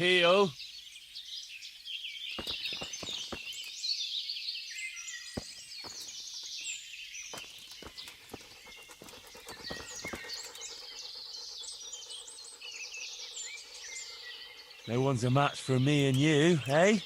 Heel. No one's a match for me and you, eh?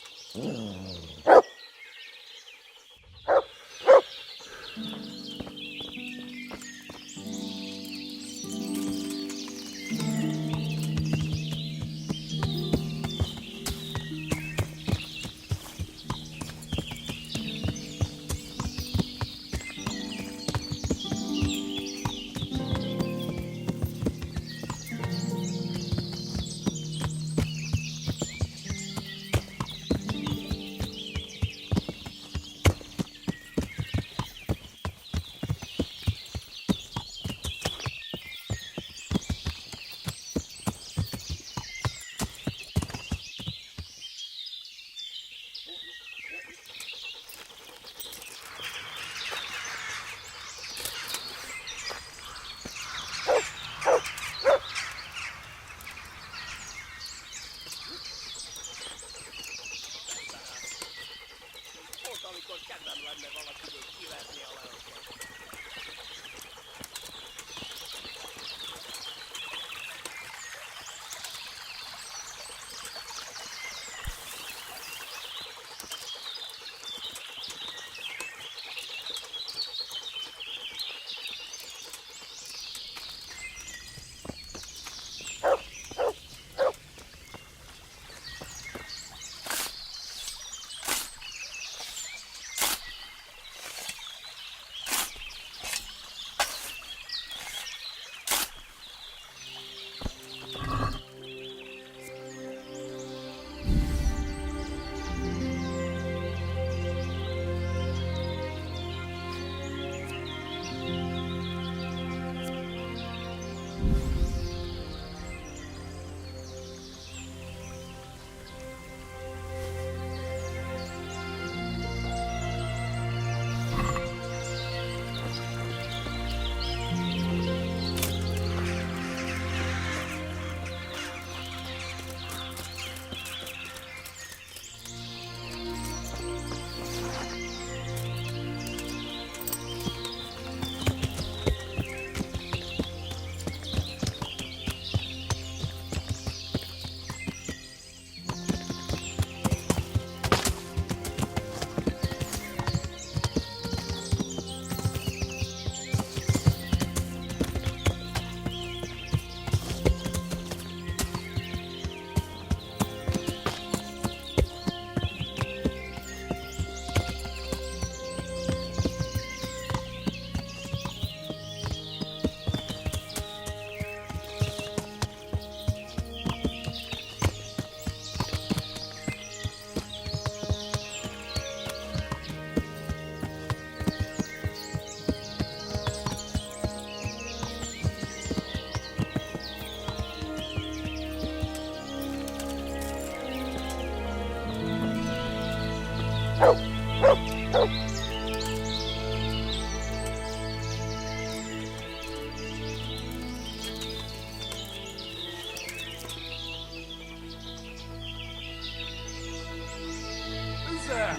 Who's there?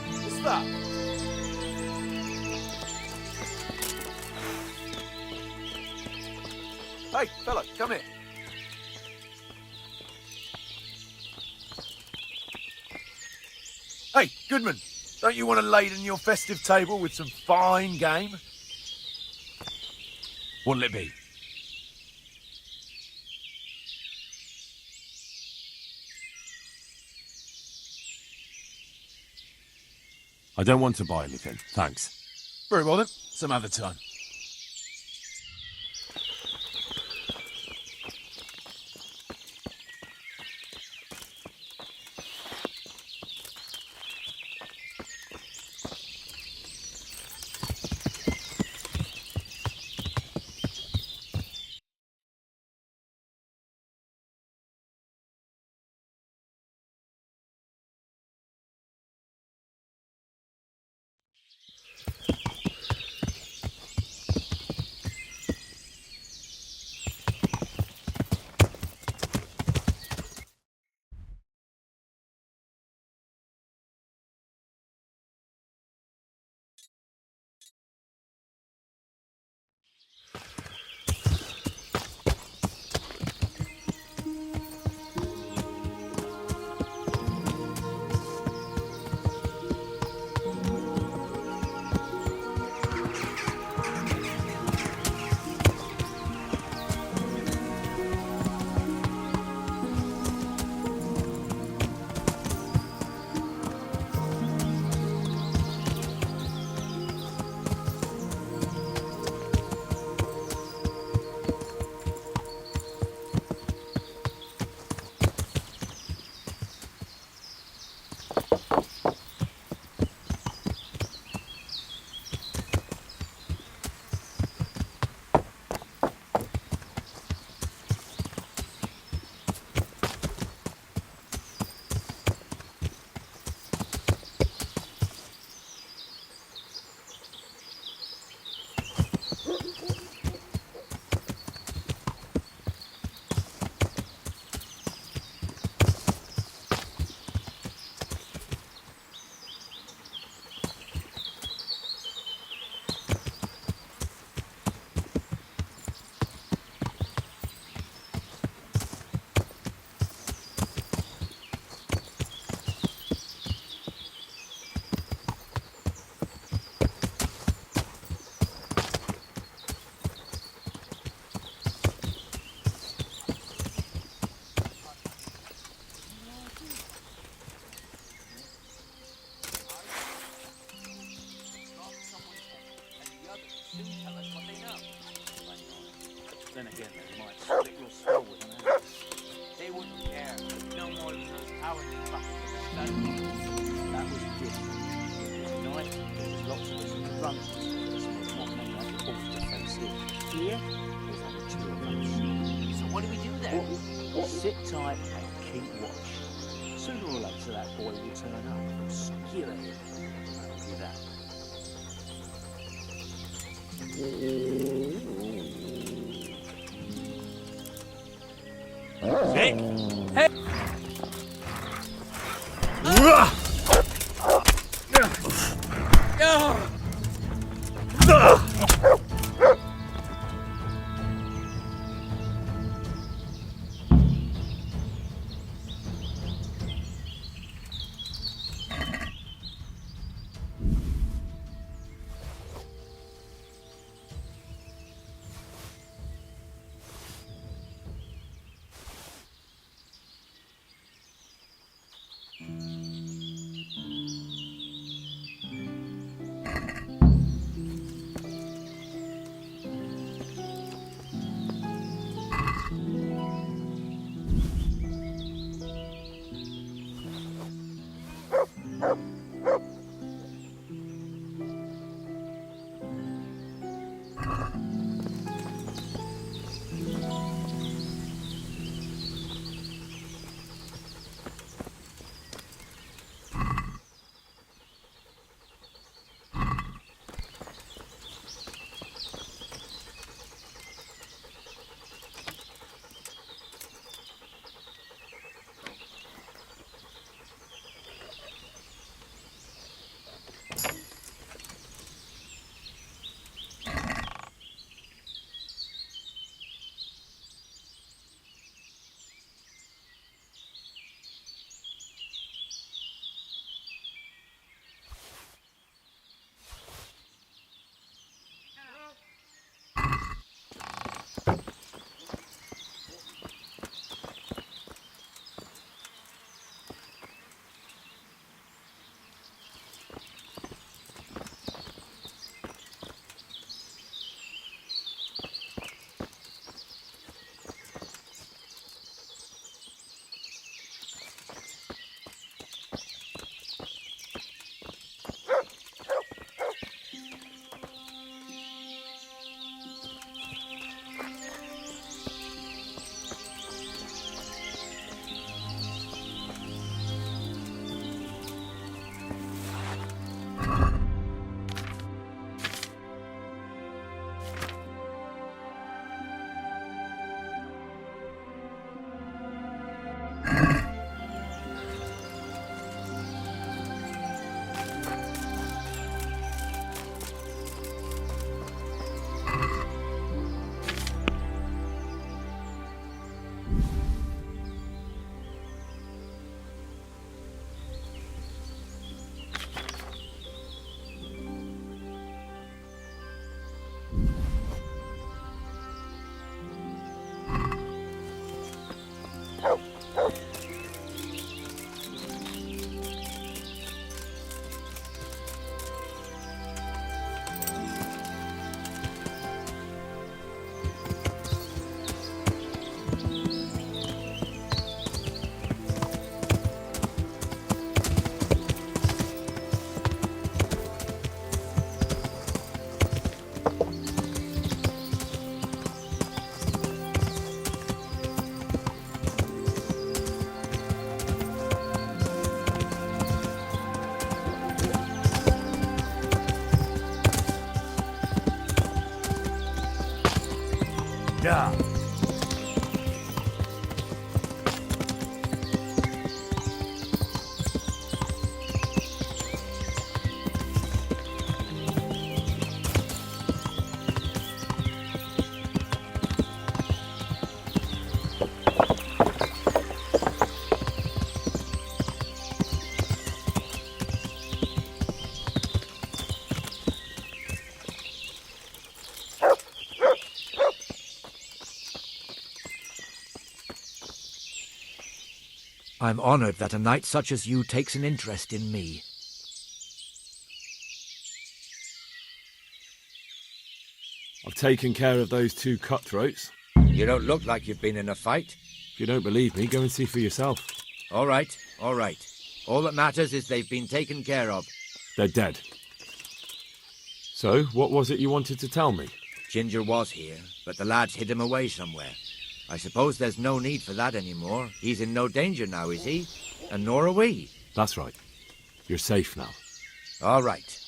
What's that? Hey, fella, come here. Hey, Goodman, don't you want to laden your festive table with some fine game? What'll it be? I don't want to buy anything, thanks. Very well then, some other time. Then again, they might split your skull with an axe. They wouldn't care. No more than those cowardly fuckers in the stone. That was different. It was night, there was lots of us in the front, so there's not many other balls to face in. Here, there's only two of us. So what do we do then? Sit tight and keep watch. Sooner or later, that boy will turn up. He'll skew at you. That'll do that. Nick? Hey! Yeah. I'm honored that a knight such as you takes an interest in me. I've taken care of those two cutthroats. You don't look like you've been in a fight. If you don't believe me, go and see for yourself. All right, all right. All that matters is they've been taken care of. They're dead. So, what was it you wanted to tell me? Ginger was here, but the lads hid him away somewhere. I suppose there's no need for that anymore. He's in no danger now, is he? And nor are we. That's right. You're safe now. All right.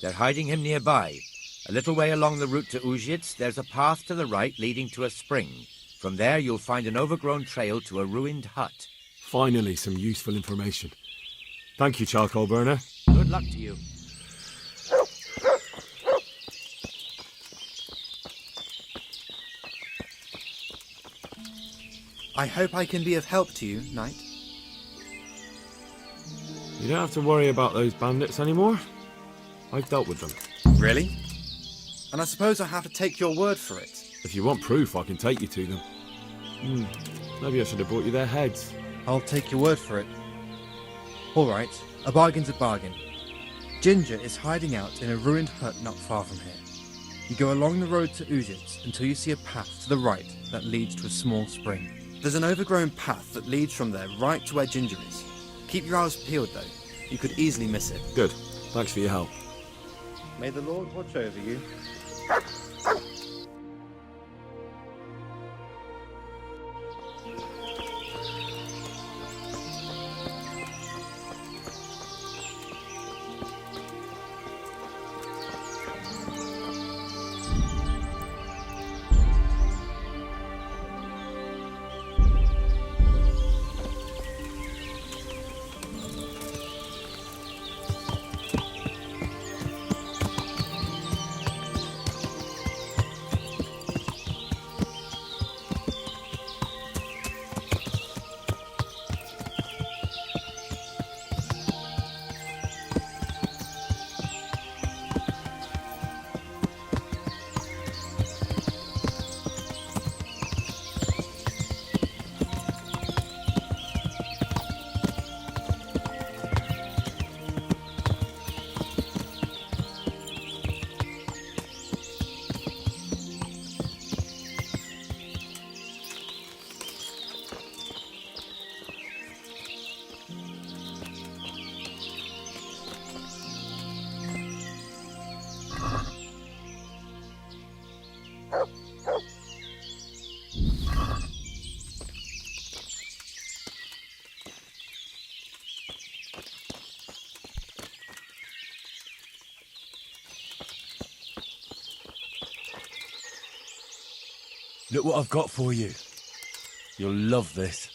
They're hiding him nearby. A little way along the route to Uzhitz, there's a path to the right leading to a spring. From there, you'll find an overgrown trail to a ruined hut. Finally, some useful information. Thank you, charcoal burner. Good luck to you. I hope I can be of help to you, Knight. You don't have to worry about those bandits anymore. I've dealt with them. Really? And I suppose I have to take your word for it. If you want proof, I can take you to them. Maybe I should have brought you their heads. I'll take your word for it. All right, a bargain's a bargain. Ginger is hiding out in a ruined hut not far from here. You go along the road to Uzhitz until you see a path to the right that leads to a small spring. There's an overgrown path that leads from there right to where Ginger is. Keep your eyes peeled though. You could easily miss it. Good. Thanks for your help. May the Lord watch over you. Look what I've got for you. You'll love this.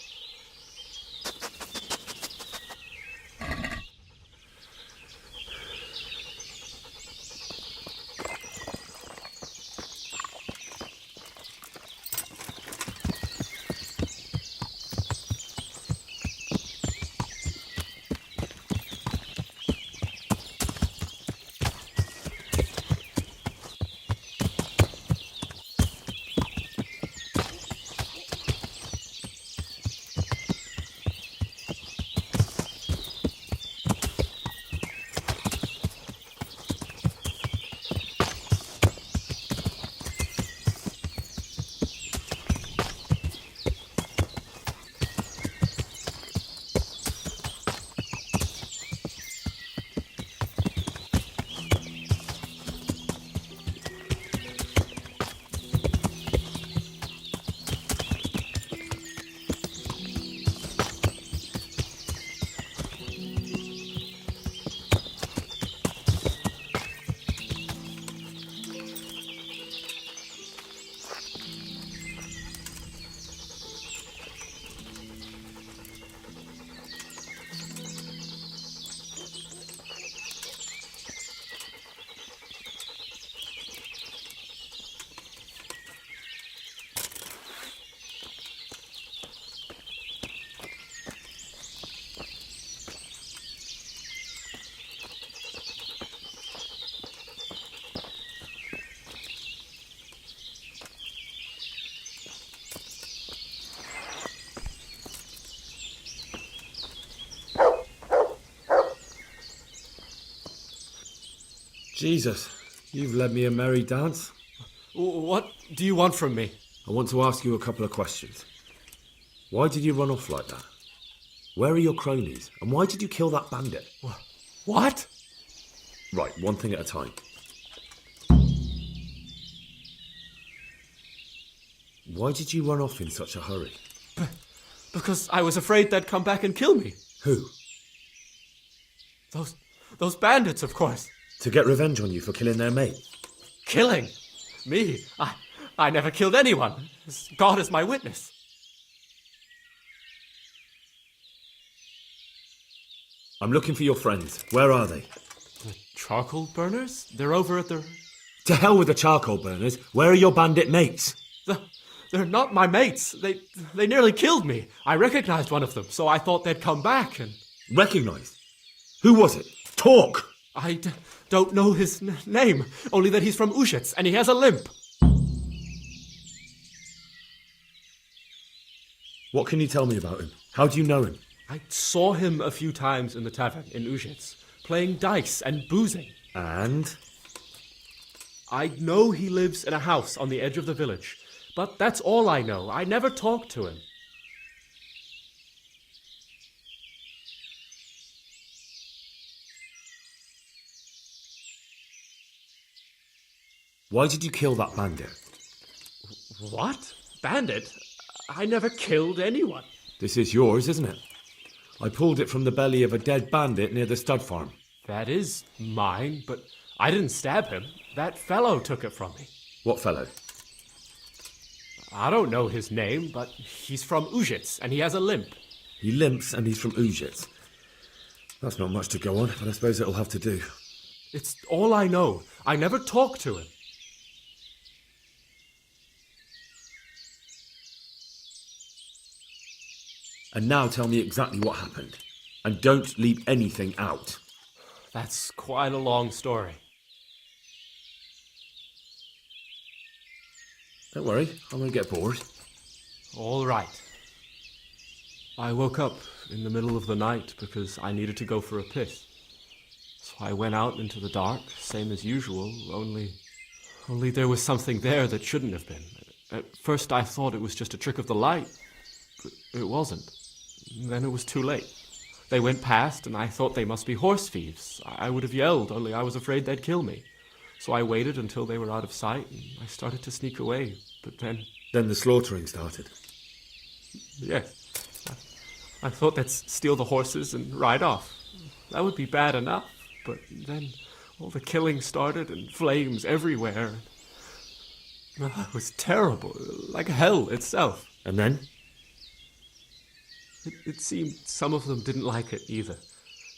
Jesus, you've led me a merry dance. What do you want from me? I want to ask you a couple of questions. Why did you run off like that? Where are your cronies? And why did you kill that bandit? What? Right, one thing at a time. Why did you run off in such a hurry? Because I was afraid they'd come back and kill me. Who? Those bandits, of course. To get revenge on you for killing their mate? Killing? Me? I never killed anyone. God is my witness. I'm looking for your friends. Where are they? The charcoal burners? They're over at the... To hell with the charcoal burners. Where are your bandit mates? They're not my mates. They nearly killed me. I recognized one of them, so I thought they'd come back and... Recognised? Who was it? Talk! I don't know his name, only that he's from Ushitz and he has a limp. What can you tell me about him? How do you know him? I saw him a few times in the tavern in Ushitz, playing dice and boozing. And? I know he lives in a house on the edge of the village, but that's all I know. I never talked to him. Why did you kill that bandit? What? Bandit? I never killed anyone. This is yours, isn't it? I pulled it from the belly of a dead bandit near the stud farm. That is mine, but I didn't stab him. That fellow took it from me. What fellow? I don't know his name, but he's from Ushitz, and he has a limp. He limps and he's from Ushitz. That's not much to go on, but I suppose it'll have to do. It's all I know. I never talked to him. And now tell me exactly what happened. And don't leave anything out. That's quite a long story. Don't worry, I won't get bored. All right. I woke up in the middle of the night because I needed to go for a piss. So I went out into the dark, same as usual, only there was something there that shouldn't have been. At first I thought it was just a trick of the light, but it wasn't. Then it was too late. They went past, and I thought they must be horse thieves. I would have yelled, only I was afraid they'd kill me. So I waited until they were out of sight, and I started to sneak away. But then... Then the slaughtering started. Yes. I thought they'd steal the horses and ride off. That would be bad enough. But then all the killing started, and flames everywhere. It was terrible, like hell itself. And then? It seemed some of them didn't like it either.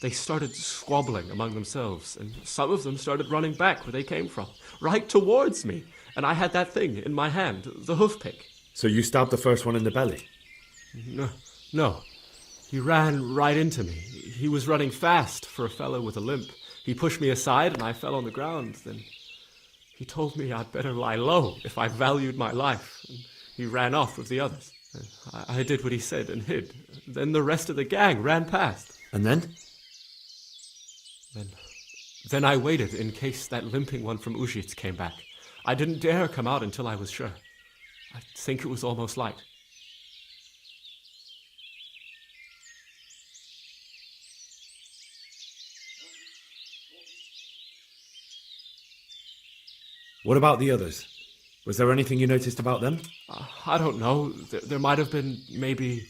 They started squabbling among themselves, and some of them started running back where they came from, right towards me. And I had that thing in my hand, the hoof pick. So you stabbed the first one in the belly? No. He ran right into me. He was running fast for a fellow with a limp. He pushed me aside and I fell on the ground. Then he told me I'd better lie low if I valued my life. And he ran off with the others. I did what he said and hid. Then the rest of the gang ran past. And then? Then I waited in case that limping one from Ushitz came back. I didn't dare come out until I was sure. I think it was almost light. What about the others? Was there anything you noticed about them? I don't know. There might have been maybe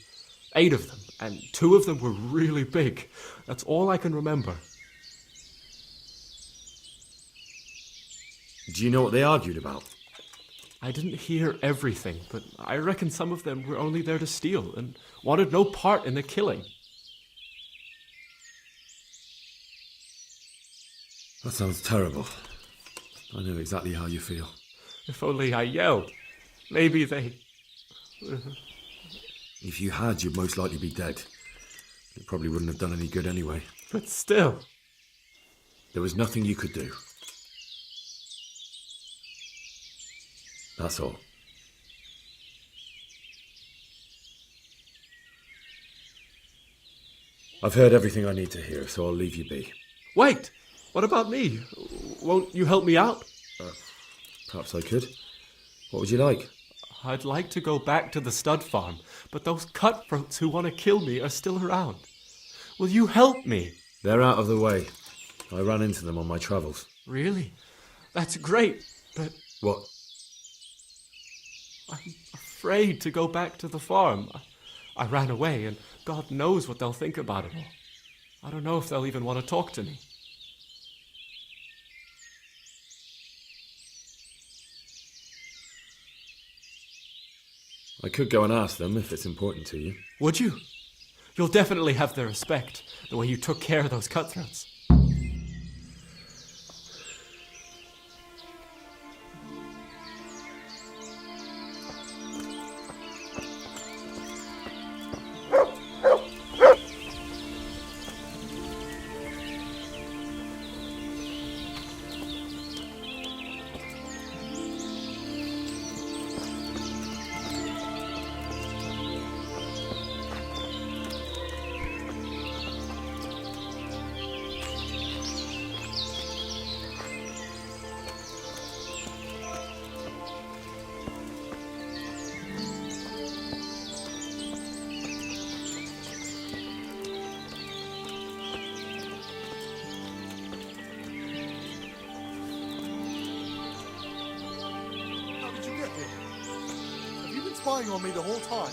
8 of them, and 2 of them were really big. That's all I can remember. Do you know what they argued about? I didn't hear everything, but I reckon some of them were only there to steal and wanted no part in the killing. That sounds terrible. I know exactly how you feel. If only I yelled. Maybe they... If you had, you'd most likely be dead. It probably wouldn't have done any good anyway. But still... There was nothing you could do. That's all. I've heard everything I need to hear, so I'll leave you be. Wait! What about me? Won't you help me out? Perhaps I could. What would you like? I'd like to go back to the stud farm, but those cutthroats who want to kill me are still around. Will you help me? They're out of the way. I ran into them on my travels. Really? That's great, but What? I'm afraid to go back to the farm. I ran away, and God knows what they'll think about it all. I don't know if they'll even want to talk to me. I could go and ask them if it's important to you. Would you? You'll definitely have their respect, the way you took care of those cutthroats. How did you get here? Have you been spying on me the whole time?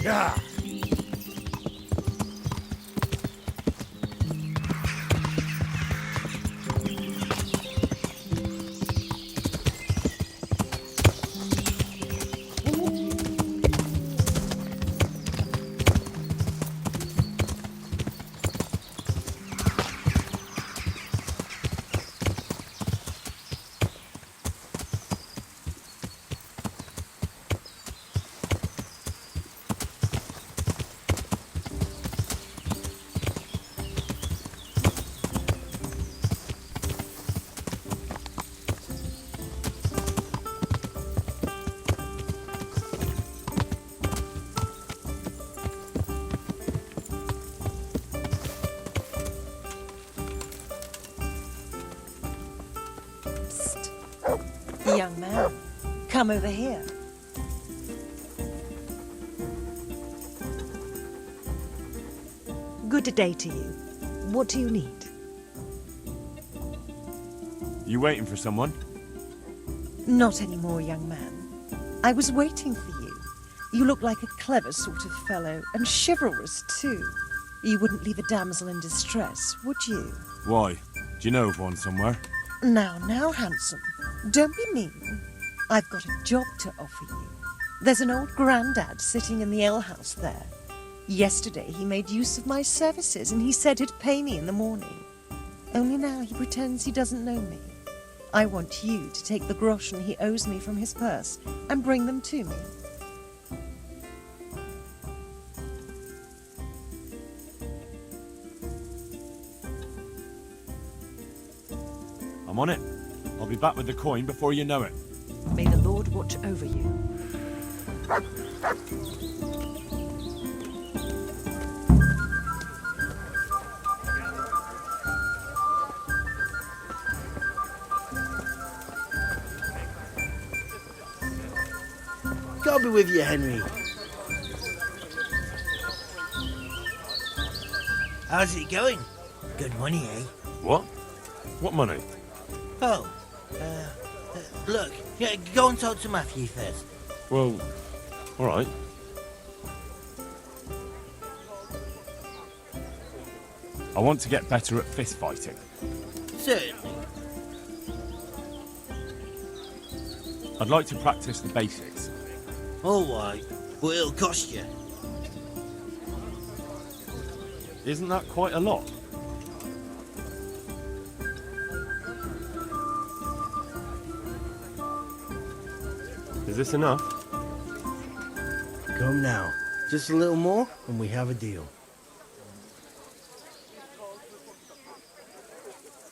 Yeah. Young man, come over here. Good day to you. What do you need? You waiting for someone? Not anymore, young man. I was waiting for you. You look like a clever sort of fellow, and chivalrous too. You wouldn't leave a damsel in distress, would you? Why? Do you know of one somewhere? Now, handsome. Don't be mean. I've got a job to offer you. There's an old grandad sitting in the alehouse there. Yesterday he made use of my services and he said he'd pay me in the morning. Only now he pretends he doesn't know me. I want you to take the groschen he owes me from his purse and bring them to me. I'm on it. I'll be back with the coin before you know it. May the Lord watch over you. God be with you, Henry. How's it going? Good money, eh? What? What money? Oh, look, yeah, go and talk to Matthew first. Well, all right. I want to get better at fist fighting. Certainly. I'd like to practice the basics. All right, but it'll cost you. Isn't that quite a lot? Is this enough? Come now. Just a little more and we have a deal.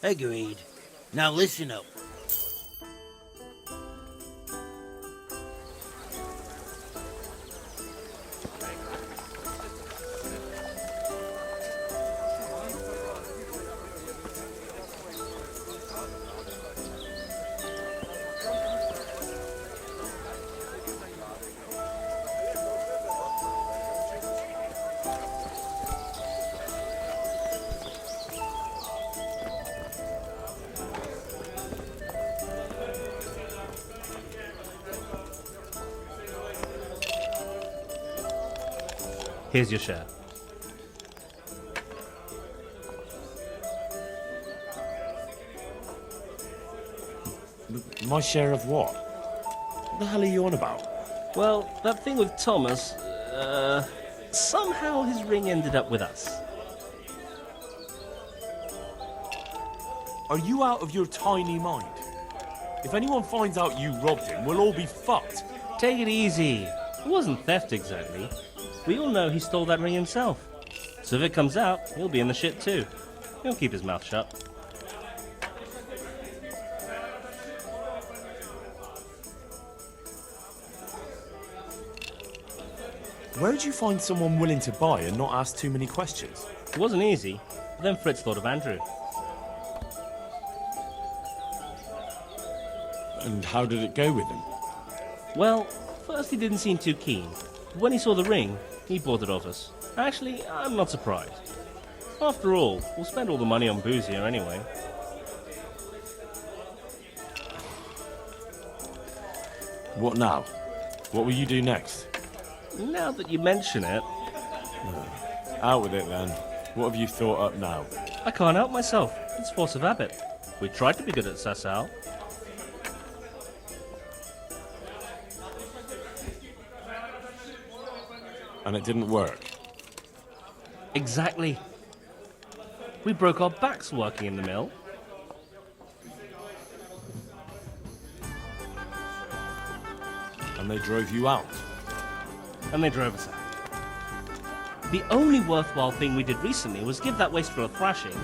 Agreed. Now listen up. Here's your share. My share of what? What the hell are you on about? Well, that thing with Thomas, somehow his ring ended up with us. Are you out of your tiny mind? If anyone finds out you robbed him, we'll all be fucked. Take it easy. It wasn't theft exactly. We all know he stole that ring himself. So if it comes out, he'll be in the shit too. He'll keep his mouth shut. Where'd you find someone willing to buy and not ask too many questions? It wasn't easy, but then Fritz thought of Andrew. And how did it go with him? Well, first he didn't seem too keen. But when he saw the ring, he bought it off us. Actually, I'm not surprised. After all, we'll spend all the money on booze here anyway. What now? What will you do next? Now that you mention it, Out with it then. What have you thought up now? I can't help myself. It's force of habit. We tried to be good at Sasau. And it didn't work. Exactly. We broke our backs working in the mill. And they drove you out. And they drove us out. The only worthwhile thing we did recently was give that wastrel a thrashing,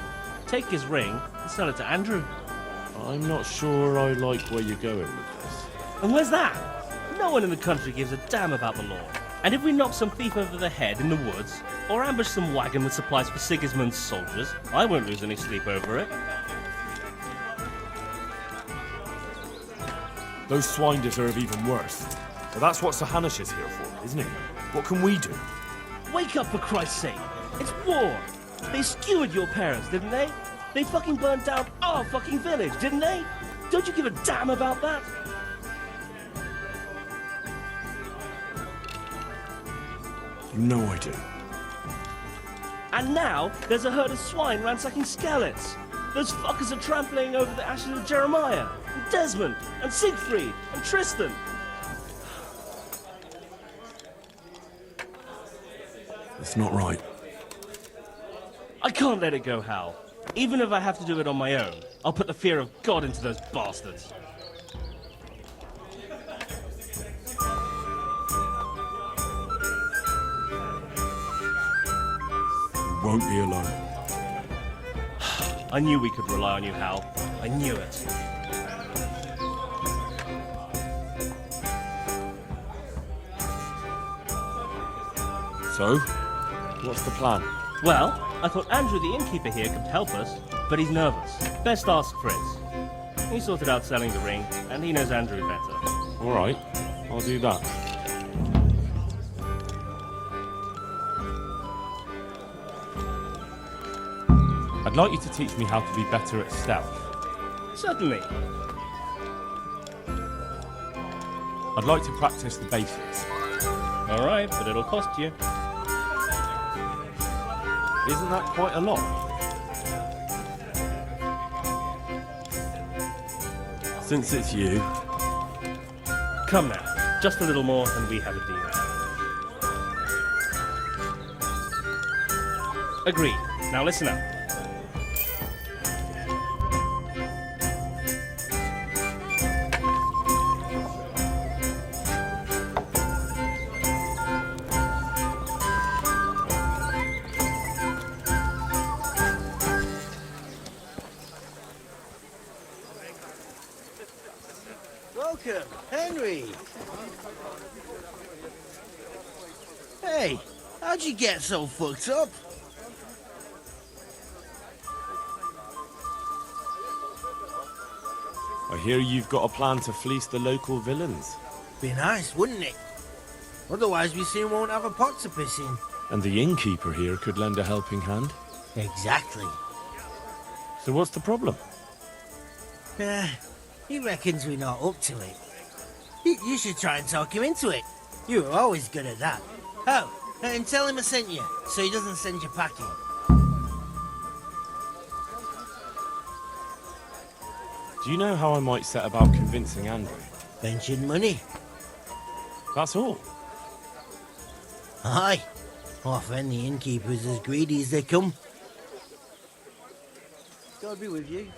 take his ring, and sell it to Andrew. I'm not sure I like where you're going with this. And where's that? No one in the country gives a damn about the law. And if we knock some thief over the head in the woods, or ambush some wagon with supplies for Sigismund's soldiers, I won't lose any sleep over it. Those swine deserve even worse. But that's what Sir Hanish is here for, isn't he? What can we do? Wake up, for Christ's sake! It's war! They skewered your parents, didn't they? They fucking burned down our fucking village, didn't they? Don't you give a damn about that? You know I do. And now, there's a herd of swine ransacking Skalitz. Those fuckers are trampling over the ashes of Jeremiah, and Desmond, and Siegfried, and Tristan. That's not right. I can't let it go, Hal. Even if I have to do it on my own, I'll put the fear of God into those bastards. You won't be alone. I knew we could rely on you, Hal. I knew it. So, what's the plan? Well, I thought Andrew the innkeeper here could help us, but he's nervous. Best ask Fritz. He sorted out selling the ring, and he knows Andrew better. All right, I'll do that. I'd like you to teach me how to be better at stealth. Certainly. I'd like to practice the basics. All right, but it'll cost you. Isn't that quite a lot? Since it's you. Come now, just a little more and we have a deal. Agreed. Now listen up. Welcome, Henry. Hey, how'd you get so fucked up? I hear you've got a plan to fleece the local villains. Be nice, wouldn't it? Otherwise we soon won't have a pot to piss in. And the innkeeper here could lend a helping hand. Exactly. So what's the problem? He reckons we're not up to it. You should try and talk him into it. You were always good at that. Oh, and tell him I sent you, so he doesn't send you packing. Do you know how I might set about convincing Andrew? Mention money. That's all. Aye. Our friendly innkeeper's as greedy as they come. God be with you.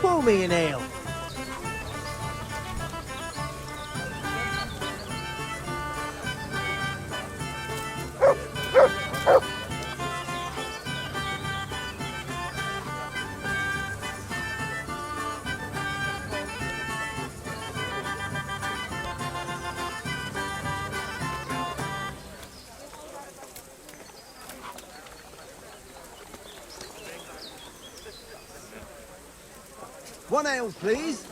Pour me an ale. One ale, please.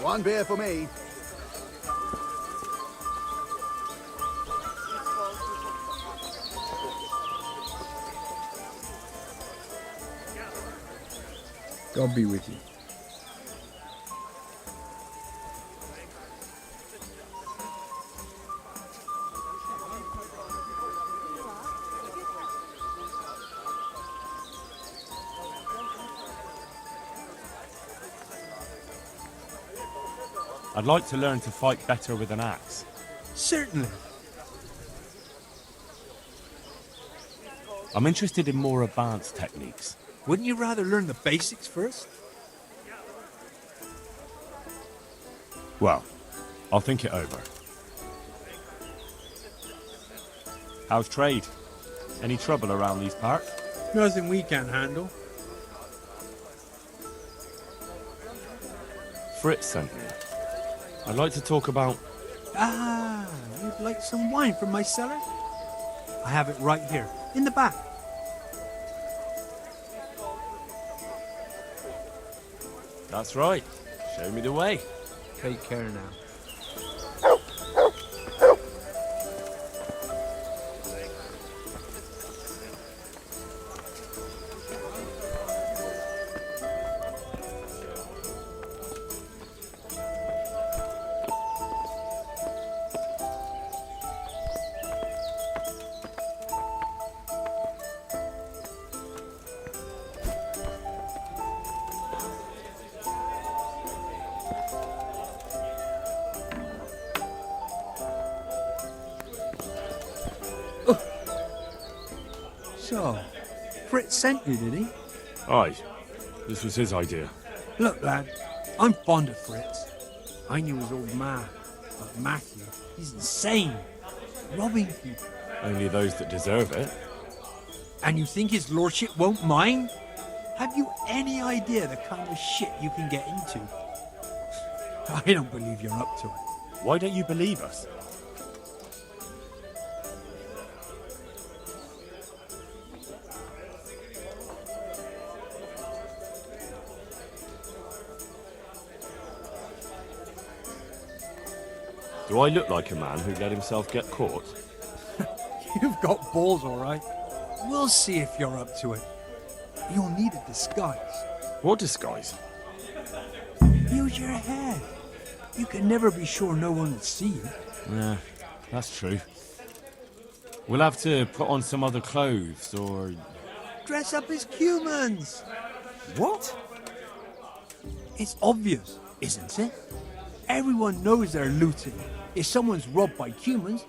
One beer for me. God be with you. I'd like to learn to fight better with an axe. Certainly. I'm interested in more advanced techniques. Wouldn't you rather learn the basics first? Well, I'll think it over. How's trade? Any trouble around these parts? Nothing we can't handle. Fritz sent me. I'd like to talk about... Ah, you'd like some wine from my cellar? I have it right here, in the back. That's right. Show me the way. Take care now. So, Fritz sent you, did he? Aye. This was his idea. Look, lad, I'm fond of Fritz. I knew his old man, but Matthew, he's insane. Robbing people. Only those that deserve it. And you think his lordship won't mind? Have you any idea the kind of shit you can get into? I don't believe you're up to it. Why don't you believe us? Do I look like a man who let himself get caught? You've got balls, all right. We'll see if you're up to it. You'll need a disguise. What disguise? Use your head. You can never be sure no one will see you. Yeah, that's true. We'll have to put on some other clothes, or... Dress up as humans. What? It's obvious, isn't it? Everyone knows they're looting. If someone's robbed by humans,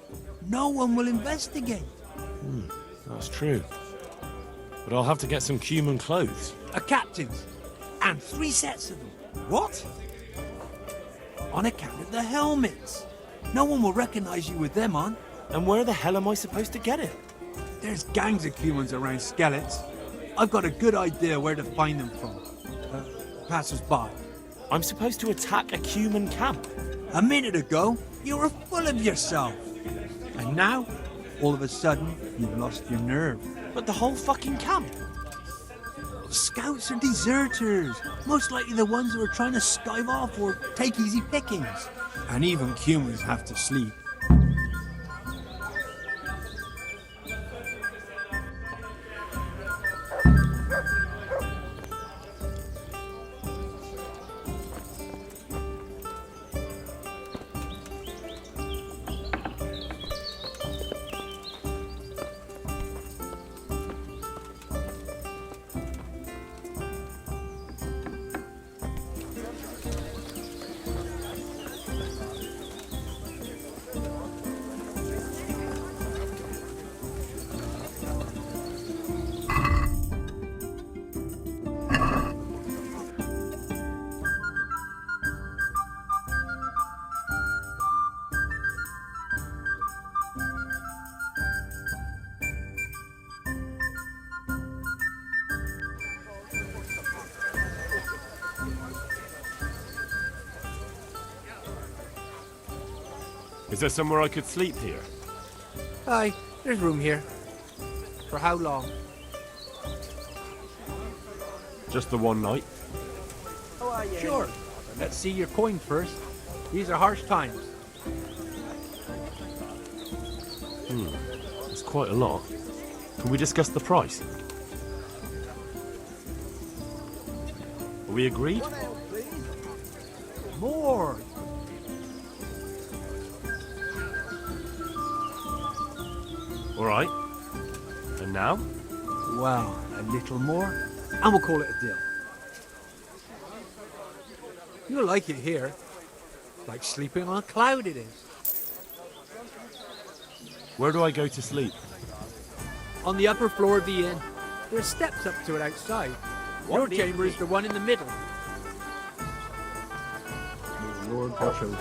no one will investigate. That's true. But I'll have to get some human clothes. A captain's. And 3 sets of them. What? On account of the helmets. No one will recognize you with them on. And where the hell am I supposed to get it? There's gangs of humans around Skeletons. I've got a good idea where to find them from. Passers-by. I'm supposed to attack a human camp. A minute ago, you were full of yourself. And now, all of a sudden, you've lost your nerve. But the whole fucking camp. Scouts are deserters. Most likely the ones who are trying to skive off or take easy pickings. And even humans have to sleep. Is there somewhere I could sleep here? Aye, there's room here. For how long? Just the one night? Sure. Let's see your coin first. These are harsh times. It's quite a lot. Can we discuss the price? Are we agreed? More. All right. And now? Well, a little more, and we'll call it a deal. You'll like it here. Like sleeping on a cloud it is. Where do I go to sleep? On the upper floor of the inn. There's steps up to it outside. Your chamber is the one in the middle. May the Lord watch over you.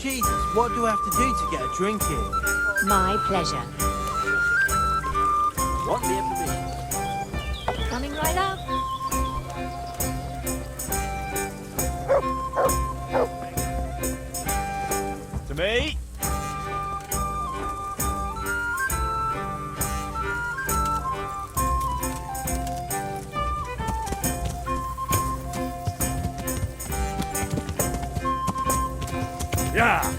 Jesus, what do I have to do to get a drink here? My pleasure. One beer for me. Coming right up. To me. Yeah.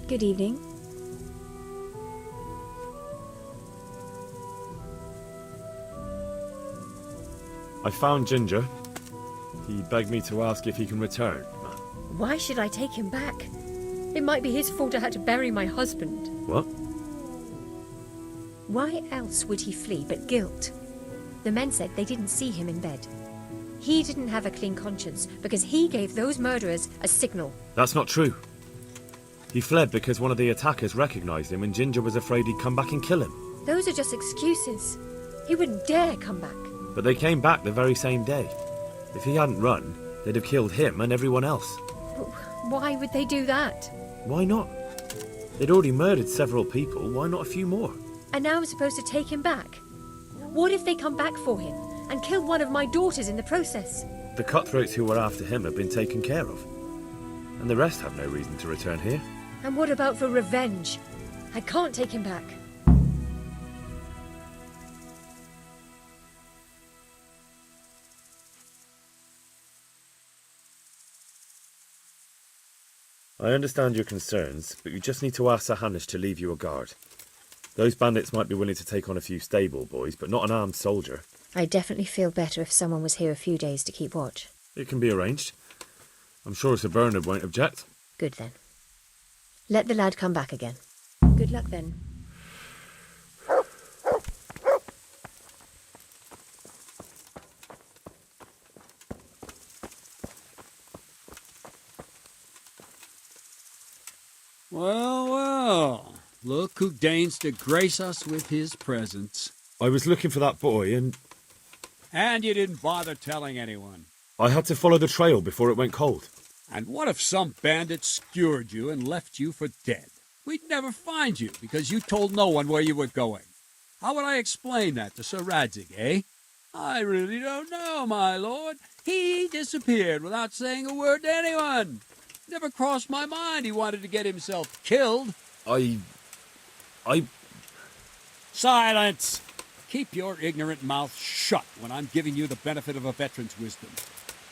Good evening. I found Ginger. He begged me to ask if he can return. Why should I take him back? It might be his fault I had to bury my husband. What? Why else would he flee but guilt? The men said they didn't see him in bed. He didn't have a clean conscience because he gave those murderers a signal. That's not true. He fled because one of the attackers recognized him and Ginger was afraid he'd come back and kill him. Those are just excuses. He wouldn't dare come back. But they came back the very same day. If he hadn't run, they'd have killed him and everyone else. Why would they do that? Why not? They'd already murdered several people, why not a few more? And now I'm supposed to take him back? What if they come back for him and kill one of my daughters in the process? The cutthroats who were after him have been taken care of. And the rest have no reason to return here. And what about for revenge? I can't take him back. I understand your concerns, but you just need to ask Sir Hanish to leave you a guard. Those bandits might be willing to take on a few stable boys, but not an armed soldier. I'd definitely feel better if someone was here a few days to keep watch. It can be arranged. I'm sure Sir Bernard won't object. Good then. Let the lad come back again. Good luck then. Well, well. Look who deigns to grace us with his presence. I was looking for that boy and... And you didn't bother telling anyone. I had to follow the trail before it went cold. And what if some bandit skewered you and left you for dead? We'd never find you because you told no one where you were going. How would I explain that to Sir Radzig, eh? I really don't know, my lord. He disappeared without saying a word to anyone. Never crossed my mind he wanted to get himself killed. I... Silence! Keep your ignorant mouth shut when I'm giving you the benefit of a veteran's wisdom.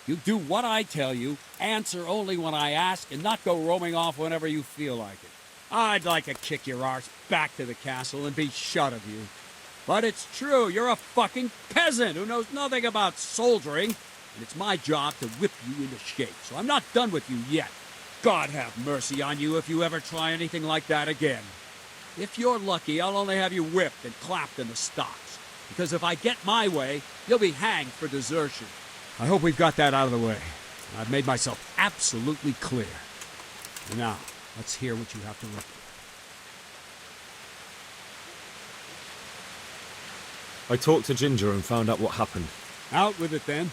You do what I tell you, answer only when I ask, and not go roaming off whenever you feel like it. I'd like to kick your arse back to the castle and be shut of you. But it's true, you're a fucking peasant who knows nothing about soldiering, and it's my job to whip you into shape, so I'm not done with you yet. God have mercy on you if you ever try anything like that again. If you're lucky, I'll only have you whipped and clapped in the stocks, because if I get my way, you'll be hanged for desertion. I hope we've got that out of the way. I've made myself absolutely clear. Now, let's hear what you have to report. I talked to Ginger and found out what happened. Out with it, then.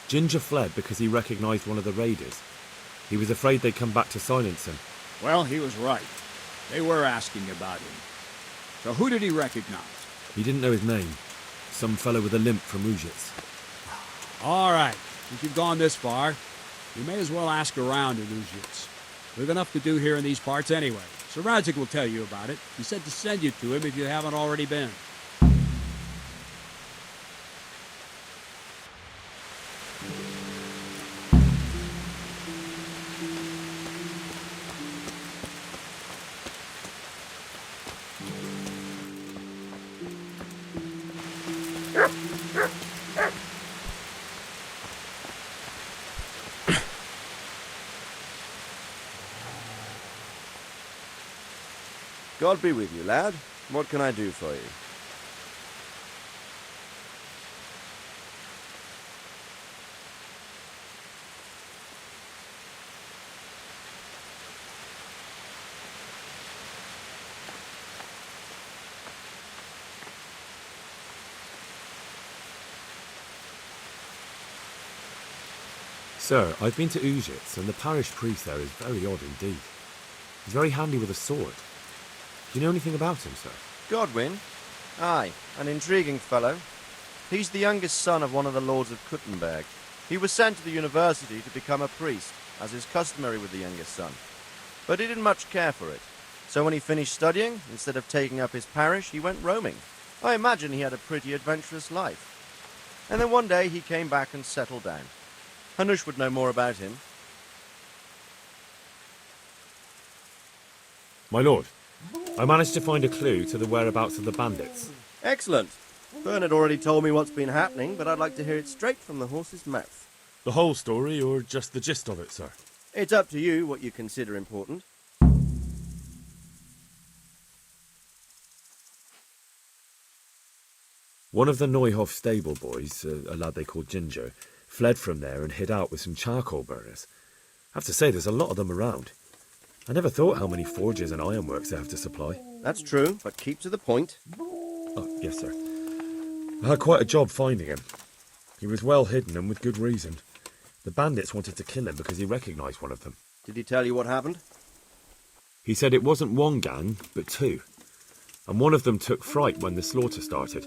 Ginger fled because he recognized one of the raiders. He was afraid they'd come back to silence him. Well, he was right. They were asking about him. So who did he recognize? He didn't know his name. Some fellow with a limp from Ujits. All right. Since you've gone this far, you may as well ask around at Ujits. We've enough to do here in these parts anyway. So Radzik will tell you about it. He said to send you to him if you haven't already been. God be with you, lad. What can I do for you? Sir, I've been to Ujits, and the parish priest there is very odd indeed. He's very handy with a sword. Do you know anything about him, sir? Godwin? Aye, an intriguing fellow. He's the youngest son of one of the lords of Kuttenberg. He was sent to the university to become a priest, as is customary with the youngest son. But he didn't much care for it. So when he finished studying, instead of taking up his parish, he went roaming. I imagine he had a pretty adventurous life. And then one day he came back and settled down. Hanush would know more about him. My lord, I managed to find a clue to the whereabouts of the bandits. Excellent. Bernard already told me what's been happening, but I'd like to hear it straight from the horse's mouth. The whole story, or just the gist of it, sir? It's up to you what you consider important. One of the Neuhoff stable boys, a lad they called Ginger, fled from there and hid out with some charcoal burners. I have to say, there's a lot of them around. I never thought how many forges and ironworks they have to supply. That's true, but keep to the point. Oh, yes, sir. I had quite a job finding him. He was well hidden and with good reason. The bandits wanted to kill him because he recognised one of them. Did he tell you what happened? He said it wasn't one gang, but two. And one of them took fright when the slaughter started.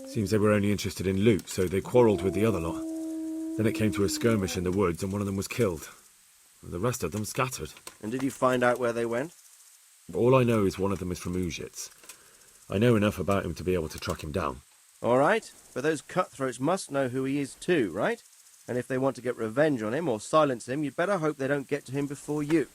Seems they were only interested in loot, so they quarrelled with the other lot. Then it came to a skirmish in the woods and one of them was killed. The rest of them scattered. And did you find out where they went? All I know is one of them is from Ujits. I know enough about him to be able to track him down. All right, but those cutthroats must know who he is too, right? And if they want to get revenge on him or silence him, you'd better hope they don't get to him before you.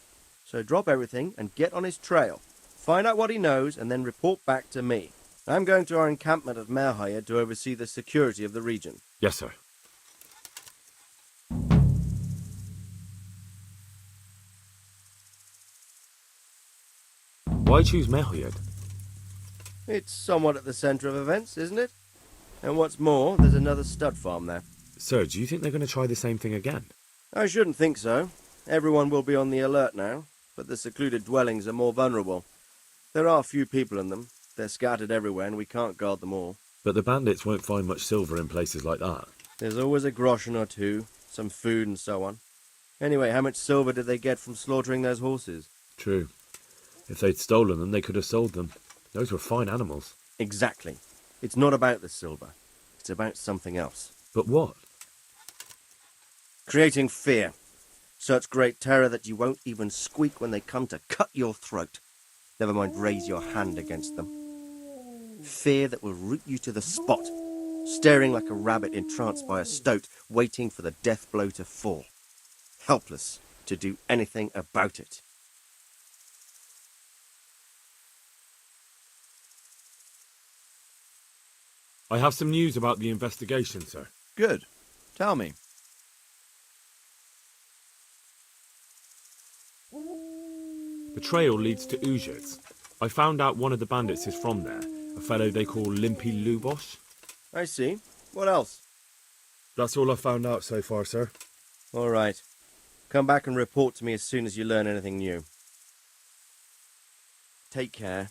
So drop everything and get on his trail. Find out what he knows and then report back to me. I'm going to our encampment at Merhayed to oversee the security of the region. Yes, sir. Why choose Merhayed? It's somewhat at the centre of events, isn't it? And what's more, there's another stud farm there. Sir, do you think they're going to try the same thing again? I shouldn't think so. Everyone will be on the alert now, but the secluded dwellings are more vulnerable. There are few people in them. They're scattered everywhere and we can't guard them all. But the bandits won't find much silver in places like that. There's always a groschen or two, some food and so on. Anyway, how much silver did they get from slaughtering those horses? True. If they'd stolen them, they could have sold them. Those were fine animals. Exactly. It's not about the silver. It's about something else. But what? Creating fear. Such great terror that you won't even squeak when they come to cut your throat. Never mind raise your hand against them. Fear that will root you to the spot, staring like a rabbit entranced by a stoat, waiting for the death blow to fall. Helpless to do anything about it. I have some news about the investigation, sir. Good. Tell me. The trail leads to Uzhitz. I found out one of the bandits is from there, a fellow they call Limpy Lubosh. I see. What else? That's all I found out so far, sir. All right. Come back and report to me as soon as you learn anything new. Take care.